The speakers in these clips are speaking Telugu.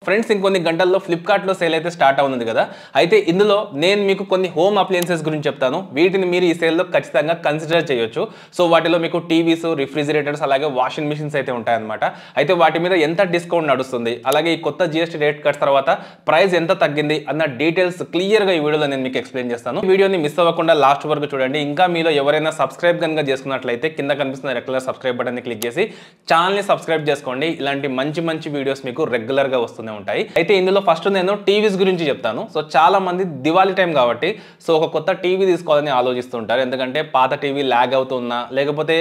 ఫ్రెండ్స్ ఇంకొన్ని గంటల్లో ఫ్లిప్కార్ట్లో సేల్ అయితే స్టార్ట్ అవుతుంది కదా. అయితే ఇందులో నేను మీకు కొన్ని హోమ్ అప్లయన్సెస్ గురించి చెప్తాను. వీటిని మీరు ఈ సేల్లో ఖచ్చితంగా కన్సిడర్ చేయొచ్చు. సో వాటిలో మీకు టీవీస్, రిఫ్రిజిరేటర్స్ అలాగే వాషింగ్ మిషన్స్ అయితే ఉంటాయన్నమాట. అయితే వాటి మీద ఎంత డిస్కౌంట్ నడుస్తుంది, అలాగే ఈ కొత్త జిఎస్టీ రేట్ కట్స్ తర్వాత ప్రైస్ ఎంత తగ్గింది అన్న డీటెయిల్స్ క్లియర్గా ఈ వీడియోలో నేను మీకు ఎక్స్ప్లెయిన్ చేస్తాను. ఈ వీడియోని మిస్ అవ్వకుండా లాస్ట్ వరకు చూడండి. ఇంకా మీలో ఎవరైనా సబ్స్క్రైబ్ కనుక చేసుకున్నట్లయితే కింద కనిపిస్తున్న రెగ్యులర్ సబ్స్క్రైబ్ బటన్ని క్లిక్ చేసి ఛానల్ని సబ్స్క్రైబ్ చేసుకోండి. ఇలాంటి మంచి మంచి వీడియోస్ మీకు రెగ్యులర్గా వస్తూనే ఉంటాయి. అయితే ఇందులో ఫస్ట్ నేను టీవీస్ గురించి చెప్తాను. సో చాలా మంది దివాళీ టైం కాబట్టి సో ఒక కొత్త టీవీ తీసుకోవాలని ఆలోచిస్తుంటారు. ఎందుకంటే పాత టీవీ ల్యాగ్ అవుతున్నా లేకపోతే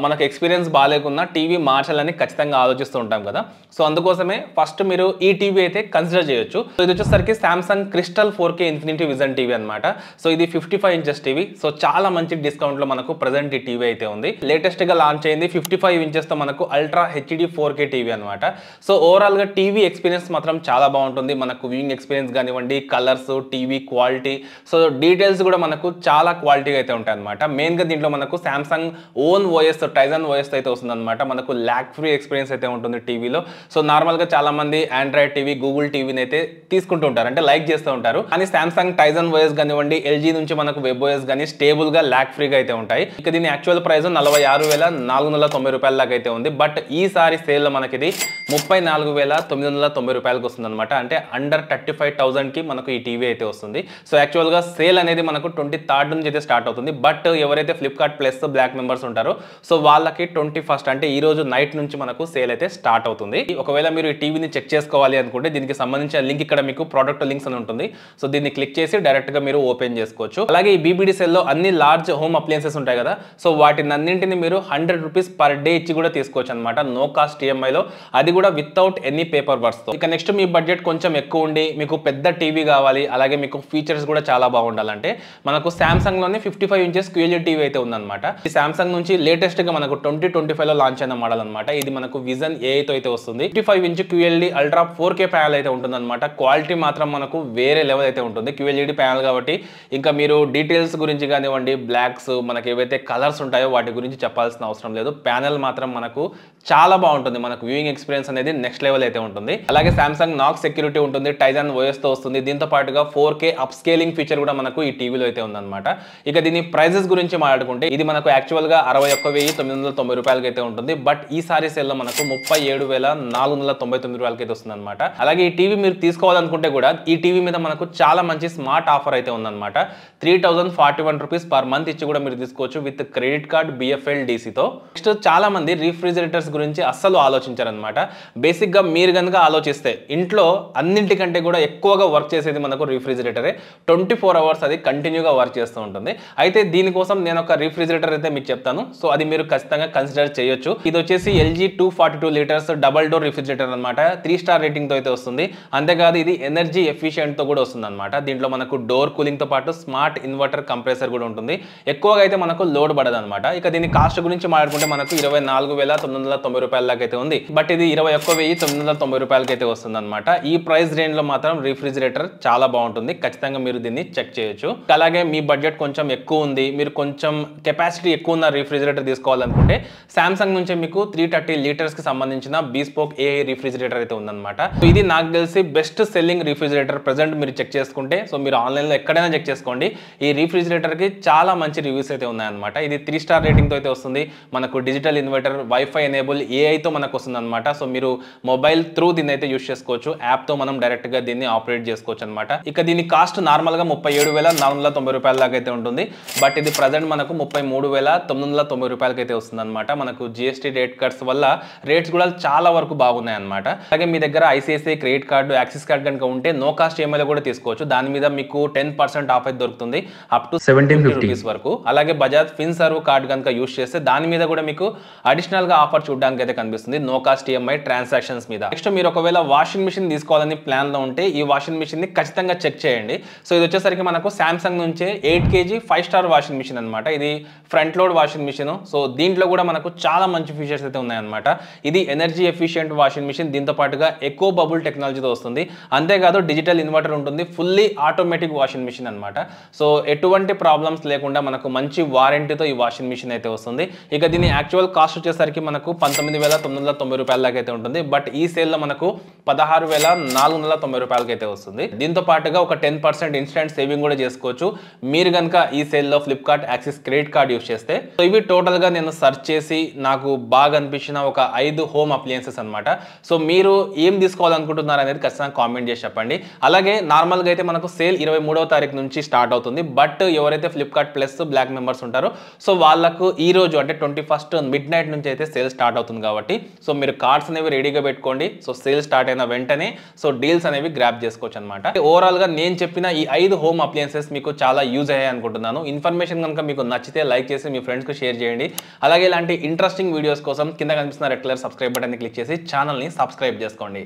మనకు ఎక్స్పీరియన్స్ బాగాలేకున్నా టీవీ మార్చాలని ఖచ్చితంగా ఆలోచిస్తూ ఉంటాం కదా. సో అందుకోసమే ఫస్ట్ మీరు ఈ టీవీ అయితే కన్సిడర్ చేయొచ్చు. సో ఇది వచ్చేసరికి Samsung crystal 4K infinity vision TV అనమాట. సో ఇది 55 ఇంచెస్ టీవీ. సో చాలా మంచి డిస్కౌంట్లో మనకు ప్రజెంట్ ఈ టీవీ అయితే ఉంది. లేటెస్ట్గా లాంచ్ అయింది 55 ఇంచెస్తో మనకు అల్ట్రా హెచ్డి 4K టీవీ అనమాట. సో ఓవరాల్గా టీవీ ఎక్స్పీరియన్స్ మాత్రం చాలా బాగుంటుంది. మనకు వ్యూయింగ్ ఎక్స్పీరియన్స్ కానివ్వండి, colours, TV quality, so details కూడా మనకు చాలా క్వాలిటీగా అయితే ఉంటాయి అనమాట. మెయిన్గా దీంట్లో మనకు Samsung own OS Tizen OS అయితే వస్తుంది అనమాట. మనకు ల్యాగ్ ఫ్రీ ఎక్స్పీరియన్స్ అయితే ఉంటుంది టీవీలో. సో నార్మల్గా చాలా మంది ఆండ్రాయిడ్ టీవీ, గూగుల్ టీవీని అయితే తీసుకుంటూ ఉంటారు, అంటే లైక్ చేస్తూ ఉంటారు. కానీ సామ్సంగ్ టైజన్ ఓఎస్ కానివ్వండి, ఎల్జీ నుంచి మనకు వెబ్ ఓఎస్ కానీ స్టేబుల్గా ల్యాగ్ ఫ్రీగా అయితే ఉంటాయి. ఇక దీని యాక్చువల్ ప్రైస్ 46,490 రూపాయల దాకా అయితే ఉంది. బట్ ఈసారి సేల్లో మనకి ఇది 34,990 రూపాయలకు వస్తుంది అనమాట. అంటే అండర్ 35,000కి మనకు ఈ టీవీ అయితే వస్తుంది. సో యాక్చువల్గా సేల్ అనేది మనకు 23rd నుంచి అయితే స్టార్ట్ అవుతుంది. బట్ ఎవరైతే ఫ్లిప్కార్ట్ ప్లస్ బ్లాక్ మెంబర్స్ ఉంటారో సో వాళ్ళకి 21st అంటే ఈ రోజు నైట్ నుంచి మనకు సేల్ అయితే స్టార్ట్ అవుతుంది. ఒకవేళ మీరు ఈ టీవీని చెక్ చేసుకోవాలి అనుకుంటే దీనికి సంబంధించిన లింక్ ఇక్కడ మీకు ప్రోడక్ట్ లింక్స్ అని ఉంటుంది. సో దీన్ని క్లిక్ చేసి డైరెక్ట్గా మీరు ఓపెన్ చేసుకోవచ్చు. అలాగే ఈ బీబీడీ సెల్లో అన్ని లార్జ్ హోమ్ అప్లయన్సెస్ ఉంటాయి కదా. సో వాటిని అన్నింటిని మీరు 100 రూపీస్ పర్ డే ఇచ్చి కూడా తీసుకోవచ్చు అనమాట. నో కాస్ట్ ఈఎంఐలో, అది కూడా వితౌట్ ఎనీ పేపర్ వర్క్స్ తో. ఇక నెక్స్ట్ మీ బడ్జెట్ కొంచెం ఎక్కువ ఉండి మీకు పెద్ద టీవీ కావాలి, అలాగే మీకు ఫీచర్స్ కూడా చాలా బాగుండాలంటే మనకు సామ్సంగ్ లోనే 55 ఇంచెస్ QLED టీవీ అయితే ఉందన్నమాట. ఈ సామ్సంగ్ నుంచి లేటెస్ట్ గా మనకు 2025 లో లాంచ్ అయిన మోడల్ అనమాట. ఇది మనకు విజన్ AI తో అయితే వస్తుంది. 55 inch QLED ultra 4K panel అయితే ఉంటుంది అనమాట. క్వాలిటీ మాత్రం మనకు వేరే లెవెల్ అయితే ఉంటుంది. QLED ప్యానల్ కాబట్టి ఇంకా మీరు డీటెయిల్స్ గురించి కానివ్వండి, బ్లాక్స్, మనకి ఏవైతే కలర్స్ ఉంటాయో వాటి గురించి చెప్పాల్సిన అవసరం లేదు. ప్యానల్ మాత్రం మనకు చాలా బాగుంటుంది. మనకు వ్యూయింగ్ ఎక్స్పీరియన్స్ అనేది నెక్స్ట్ లెవెల్ అయితే ఉంటుంది. అలాగే సామ్సంగ్ నాక్ సెక్యూరిటీ ఉంటుంది, టైజన్ ఓఎస్ తో వస్తుంది. దీంతో పాటుగా 4K అప్ స్కేలింగ్ ఫీచర్ కూడా మనకు ఈ టీవీలో అయితే ఉందన్నమాట. ఇక దీని ప్రైజెస్ గురించి మాట్లాడుకుంటే ఇది మనకు యాక్చువల్ గా 61,990 రూపాయలకి అయితే ఉంటుంది. బట్ ఈసారి సేల్ లో మనకు 37,499 రూపాయలకి అయితే వస్తుంది అనమాట. అలాగే ఈ టీవీ మీరు తీసుకోవాలనుకుంటే కూడా ఈ టీవీ మీద మనకు చాలా మంచి స్మార్ట్ ఆఫర్ అయితే ఉందన్నమాట. 3,041 రూపీస్ పర్ మంత్ ఇచ్చి కూడా మీరు తీసుకోవచ్చు with credit card BFL DC తో. నెక్స్ట్ చాలా మంది రిఫ్రిజిరేటర్స్ గురించి అస్సలు ఆలోచించారనమాట. బేసిక్ గా మీరు కనుక ఆలోచిస్తే ఇంట్లో అన్నింటికంటే కూడా ఎక్కువగా వర్క్ చేసేది మనకు రిఫ్రిజిరేటరే. 24 అవర్స్ అది కంటిన్యూగా వర్క్ చేస్తూ ఉంటుంది. అయితే దీనికోసం నేను ఒక రిఫ్రిజిరేటర్ అయితే మీకు చెప్తాను. సో అది మీరు ఖచ్చితంగా కన్సిడర్ చేయొచ్చు. ఇది వచ్చేసి LG 242 litres double door refrigerator అనమాట. 3 స్టార్ రేటింగ్ తో అయితే వస్తుంది. అంతేకాదు ఇది ఎనర్జీ ఎఫిషియెంట్ తో కూడా వస్తుంది అనమాట. దీంట్లో మనకు డోర్ కూలింగ్ తో పాటు స్మార్ట్ ఇన్వర్టర్ కంప్రెసర్ కూడా ఉంటుంది. ఎక్కువగా అయితే మనకు లోడ్ పడదు అనమాట. ఇక దీని కాస్ట్ గురించి మాట్లాడుకుంటే మనకు 24,990 రూపాయల దాకా అయితే ఉంది. బట్ ఇది 21,990 రూపాయలకి అయితే వస్తుంది అనమాట. ఈ ప్రైస్ రేంజ్ లో మాత్రం రిఫ్రిజిరేటర్ చాలా బాగుంటుంది. ఖచ్చితంగా మీరు దీన్ని చెక్ చేయొచ్చు. అలాగే మీ బడ్జెట్ కొంచెం ఎక్కువ ఉంది, మీరు కొంచెం కెపాసిటీ ఎక్కువ ఉన్న రిఫ్రిజిరేటర్ తీసుకోవాలనుకుంటే సామ్సంగ్ నుంచి మీకు 330 లీటర్స్ కి సంబంధించిన బీస్పోక్ AI రిఫ్రిజిరేటర్ అయితే ఉందన్నమాట. ఇది నాకు తెలిసి బెస్ట్ సెల్లింగ్ రిఫ్రిజిరేటర్ ప్రెజెంట్ మీరు చెక్ చేసుకుంటే. సో మీరు ఆన్లైన్ లో ఎక్కడైనా చెక్ చేసుకోండి. ఈ రిఫ్రిజిరేటర్ కి చాలా మంచి రివ్యూస్ అయితే ఉన్నాయన్నమాట. ఇది 3 స్టార్ రేటింగ్ తో అయితే వస్తుంది. మనకు digital inverter, wifi enable AI తో మనకు వస్తుంది అనమాట. సో మీరు మొబైల్ త్రూ దీన్ని అయితే యూస్ చేసుకోవచ్చు. యాప్ తో మనం డైరెక్ట్ గా దీన్ని ఆపరేట్ చేసుకోవచ్చు అనమాట. ఇక దీని కాస్ట్ నార్మల్ గా 37,490 రూపాయల దాకా అయితే ఉంటుంది. బట్ ఇది ప్రజెంట్ మనకు 33,990 రూపాయలకి అయితే వస్తుంది అనమాట. మనకు GST రేట్ కట్స్ వల్ల రేట్స్ కూడా చాలా వరకు బాగున్నాయి అనమాట. అలాగే మీ దగ్గర ICICI credit card, axis card కనుక ఉంటే నో కాస్ట్ EMI కూడా తీసుకోవచ్చు. దాని మీద మీకు 10% ఆఫ్ అయితే దొరుకుతుంది అప్ టు 1750 రూపీస్ వరకు. అలాగే బజాజ్ ఫిన్సర్వ్ కార్డ్ కనుక యూస్ చేస్తే దాని మీద కూడా మీకు అడిషనల్ గా ఆఫర్ చూడడానికి అయితే కనిపిస్తుంది నో కాస్ట్ EMI ట్రాన్సాక్షన్స్ మీద. నెక్స్ట్ మీరు ఒకవేళ వాషింగ్ మిషన్ తీసుకోవాలని ప్లాన్ లో ఉంటే ఈ వాషింగ్ మిషన్ ని ఖచ్చితంగా చెక్ చేయండి. సో ఇది వచ్చేసరికి మనకు సామ్సంగ్ నుంచే 8 kg 5 స్టార్ వాషింగ్ మిషన్ అనమాట. ఇది front load washing machine. So దీంట్లో కూడా మనకు చాలా మంచి ఫీచర్స్ అయితే ఉన్నాయన్నమాట. ఇది ఎనర్జీ ఎఫిషియెంట్ వాషింగ్ మిషన్, దీంతో పాటుగా ఎకో బబుల్ టెక్నాలజీతో వస్తుంది. అంతేకాదు డిజిటల్ ఇన్వర్టర్ ఉంటుంది. ఫుల్లీ ఆటోమేటిక్ వాషింగ్ మిషన్ అనమాట. సో ఎటువంటి ప్రాబ్లమ్స్ లేకుండా మనకు మంచి వారంటీతో ఈ వాషింగ్ మిషన్ అయితే వస్తుంది. ఇక దీని యాక్చువల్ కాస్ట్ వచ్చేసరికి మనకు 19,990 రూపాయల దాకా అయితే ఉంటుంది. బట్ ఈ సేల్లో మనకు 16,490 రూపాయలకి అయితే వస్తుంది. దీంతో పాటుగా ఒక 10% ఇన్స్టెంట్ సేవింగ్ కూడా చేసుకోవచ్చు మీరు కనుక ఈ సేల్లో Flipkart axis credit card use చేస్తే. సో ఇవి టోటల్ గా నేను సెర్చ్ చేసి నాకు బాగా అనిపించిన ఒక 5 హోమ్ అప్లయన్సెస్ అన్నమాట. సో మీరు ఏం తీసుకోవాలనుకుంటున్నారు అనేది ఖచ్చితంగా కామెంట్ చేసి చెప్పండి. అలాగే నార్మల్ గా అయితే మనకు సేల్ 23వ తారీఖు నుంచి స్టార్ట్ అవుతుంది. బట్ ఎవరైతే ఫ్లిప్కార్ట్ ప్లస్ బ్లాక్ మెంబర్స్ ఉంటారో సో వాళ్ళకు ఈ రోజు అంటే 21st మిడ్ నైట్ నుంచి అయితే సేల్ స్టార్ట్ అవుతుంది కాబట్టి సో మీరు కార్డ్స్ అనేవి రెడీగా పెట్టుకోండి. సో సేల్ స్టార్ట్ అయిన వెంటనే సో డీల్స్ అనేవి గ్రాప్ చేసుకోవచ్చు అనమాట. ఓవరాల్ గా నేను చెప్పిన ఈ 5 హోమ్ అప్లయన్సెస్ మీకు చాలా యూజ్ అయ్యాయి అనుకుంటున్నాను. ఇన్ఫర్మేషన్ కనుక మీకు నచ్చితే లైక్ చేసి మీ ఫ్రెండ్స్ కి షేర్ చేయండి. అలాగే ఇలాంటి ఇంట్రెస్టింగ్ వీడియోస్ కోసం కింద కనిపిస్తున్న రెడ్ కలర్ సబ్స్క్రైబ్ బటన్ ని క్లిక్ చేసి ఛానల్ ని సబ్స్క్రైబ్ చేసుకోండి.